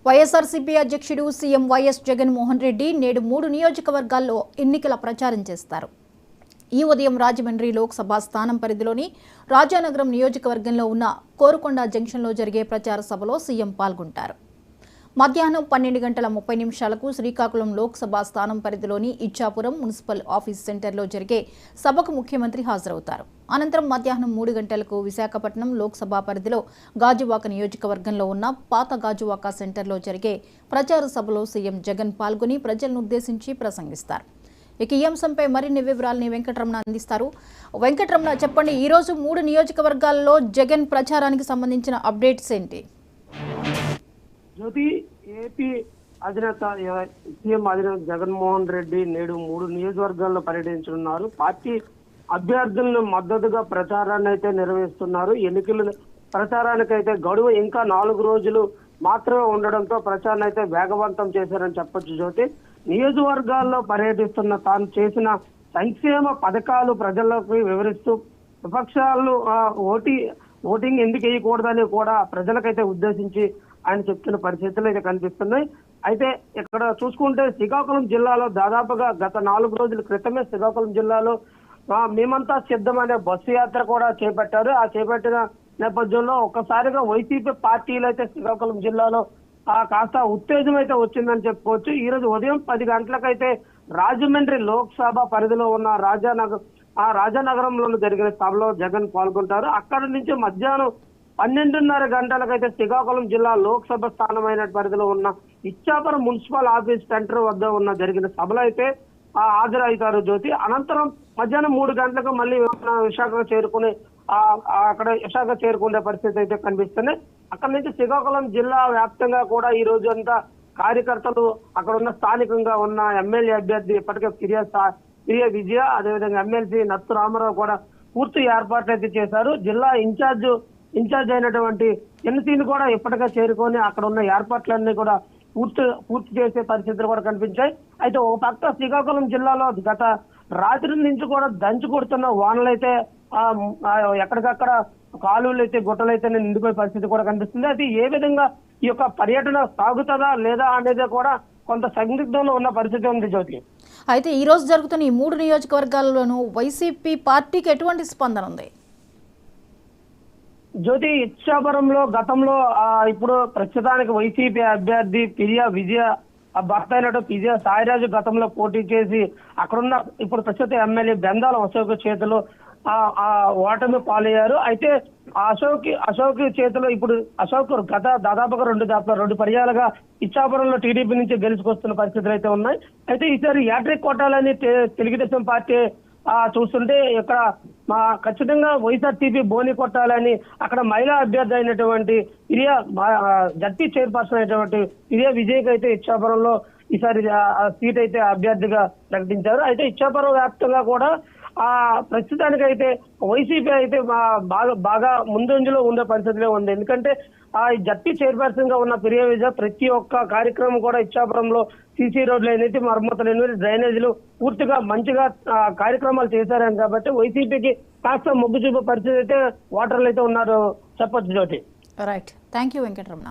వైఎస్ఆర్సీపీ అధ్యక్షుడు CM YS Jaganmohan Reddy నేడు 3 నియోజకవర్గాల్లో ఎన్నికల ప్రచారం చేస్తారు. ఈ ఉదయం రాజమండ్రి లోక్సభ స్థానం పరిధిలోని రాజానగరం నియోజకవర్గంలో ఉన్న కోరుకొండ జంక్షన్లో జరిగే ప్రచార సభలో సీఎం పాల్గొంటారు. మధ్యాహ్నం 12:30 శ్రీకాకుళం లోక్సభ స్థానం పరిధిలోని ఇచ్చాపురం మున్సిపల్ ఆఫీస్ సెంటర్లో జరిగే సభకు ముఖ్యమంత్రి హాజరవుతారు. అనంతరం మధ్యాహ్నం 3 గంటలకు విశాఖపట్నం లోక్సభ పరిధిలో గాజువాక నియోజకవర్గంలో ఉన్న పాత గాజువాక సెంటర్లో జరిగే ప్రచార సభలో సీఎం జగన్ పాల్గొని ప్రజలను ఉద్దేశించి ప్రసంగిస్తారు. ఇక ఈ అంశంపై మరిన్ని వివరాలని వెంకటరమణ అందిస్తారు. వెంకటరమణ, చెప్పండి, ఈరోజు 3 నియోజకవర్గాల్లో జగన్ ప్రచారానికి సంబంధించిన అప్డేట్స్ ఏంటి? జ్యోతి, ఏపీ అధినేత సీఎం అధినేత జగన్మోహన్ రెడ్డి నేడు 3 నియోజకవర్గాల్లో పర్యటించనున్నారు. పార్టీ అభ్యర్థులను మద్దతుగా ప్రచారాన్ని అయితే నిర్వహిస్తున్నారు. ఎన్నికల ప్రచారానికైతే గడువు ఇంకా 4 రోజులు మాత్రమే ఉండడంతో ప్రచారాన్ని అయితే వేగవంతం చేశారని చెప్పొచ్చు. జ్యోతి, నియోజకవర్గాల్లో పర్యటిస్తున్న తాను చేసిన సంక్షేమ పథకాలు ప్రజలకు వివరిస్తూ విపక్షాలు ఓటింగ్ ఎందుకు వేయకూడదని కూడా ప్రజలకైతే ఉద్దేశించి ఆయన చెప్తున్న పరిస్థితులు అయితే కనిపిస్తున్నాయి. అయితే ఇక్కడ చూసుకుంటే శ్రీకాకుళం జిల్లాలో దాదాపుగా గత 4 రోజుల క్రితమే శ్రీకాకుళం జిల్లాలో మేమంతా సిద్ధం అనే బస్సు యాత్ర కూడా చేపట్టారు. ఆ చేపట్టిన నేపథ్యంలో ఒక్కసారిగా వైసీపీ పార్టీలు అయితే శ్రీకాకుళం జిల్లాలో కాస్త ఉత్తేజం అయితే వచ్చిందని చెప్పుకోవచ్చు. ఈ రోజు ఉదయం 10 గంటలకైతే రాజమండ్రి లోక్సభ పరిధిలో ఉన్న రాజానగరంలో జరిగిన సభలో జగన్ పాల్గొంటారు. అక్కడి నుంచి మధ్యాహ్నం 12:30 గంటలకైతే శ్రీకాకుళం జిల్లా లోక్సభ స్థానమైన పరిధిలో ఉన్న ఇచ్చాపురం మున్సిపల్ ఆఫీస్ సెంటర్ వద్ద ఉన్న జరిగిన సభలో అయితే హాజరవుతారు. జ్యోతి, అనంతరం మధ్యాహ్నం 3 గంటలకు మళ్ళీ విశాఖ చేరుకునే పరిస్థితి అయితే కనిపిస్తున్నాయి. అక్కడ నుంచి శ్రీకాకుళం జిల్లా వ్యాప్తంగా కూడా ఈ రోజు అంతా కార్యకర్తలు, అక్కడ ఉన్న స్థానికంగా ఉన్న ఎమ్మెల్యే అభ్యర్థి ఇప్పటికే పిరియా విజయ, అదేవిధంగా ఎమ్మెల్సీ నత్తు రామారావు కూడా పూర్తి ఏర్పాట్లు అయితే చేశారు. జిల్లా ఇన్ఛార్జ్ అయినటువంటి ఎన్సీని కూడా ఇప్పటికే చేరుకొని అక్కడ ఉన్న ఏర్పాట్లన్నీ కూడా పూర్తి చేసే పరిస్థితులు కూడా కనిపించాయి. అయితే ఒక పక్క శ్రీకాకుళం జిల్లాలో గత రాత్రి నుంచి కూడా దంచి కొడుతున్న వానలు అయితే ఎక్కడికక్కడ కాలువలు అయితే గుట్టలు అయితే నిండిపోయే పరిస్థితి కూడా కనిపిస్తుంది. అయితే ఏ విధంగా ఈ యొక్క పర్యటన సాగుతుందా లేదా అనేది కూడా కొంత సందిగ్ధంలో ఉన్న పరిస్థితి ఉంది. జ్యోతి, అయితే ఈ రోజు జరుగుతున్న ఈ 3 నియోజకవర్గాల్లోనూ వైసీపీ పార్టీకి ఎటువంటి స్పందన ఉంది? జ్యోతి, ఇచ్చాపురంలో గతంలో ఇప్పుడు ప్రస్తుతానికి వైసీపీ అభ్యర్థి పిరియా విజయ భర్త అయినట్టు పిరియా సాయిరాజు గతంలో పోటీ చేసి అక్కడున్న ఇప్పుడు ప్రస్తుత ఎమ్మెల్యే బెందాల అశోక్ చేతిలో ఓటమి పాలయ్యారు. అయితే అశోక్ చేతిలో ఇప్పుడు అశోక్ గత దాదాపుగా 2 పర్యాలుగా ఇచ్చాపురంలో టీడీపీ నుంచి గెలుచుకొస్తున్న పరిస్థితులు అయితే ఉన్నాయి. అయితే ఈసారి యాట్రిక్ కొట్టాలని తెలుగుదేశం పార్టీ చూస్తుంటే ఇక్కడ ఖచ్చితంగా వైఎస్ఆర్సీపీ బోని కొట్టాలని అక్కడ మహిళా అభ్యర్థి అయినటువంటి జడ్పీ చైర్పర్సన్ అయినటువంటి పిరియా విజయ్కి అయితే ఇచ్చాపురంలో ఈసారి సీట్ అయితే అభ్యర్థిగా ప్రకటించారు. అయితే ఇచ్చాపురం వ్యాప్తంగా కూడా ప్రస్తుతానికైతే వైసీపీ అయితే బాగా ముందంజలో ఉండే పరిస్థితిలో ఉంది. ఎందుకంటే జడ్పీ చైర్పర్సన్ గా ఉన్న పిరియా విజయ ప్రతి ఒక్క కార్యక్రమం కూడా ఇచ్చాపురంలో సీసీ రోడ్లు అనేది మరమ్మతులు, డ్రైనేజీలు పూర్తిగా మంచిగా కార్యక్రమాలు చేశారని కాబట్టి వైసీపీకి కాస్త మొగ్గు చూపే పరిస్థితి అయితే ఓటర్లు అయితే ఉన్నారు చెప్పొచ్చు. జ్యోతి, రైట్, థ్యాంక్ యూ వెంకటరమణ.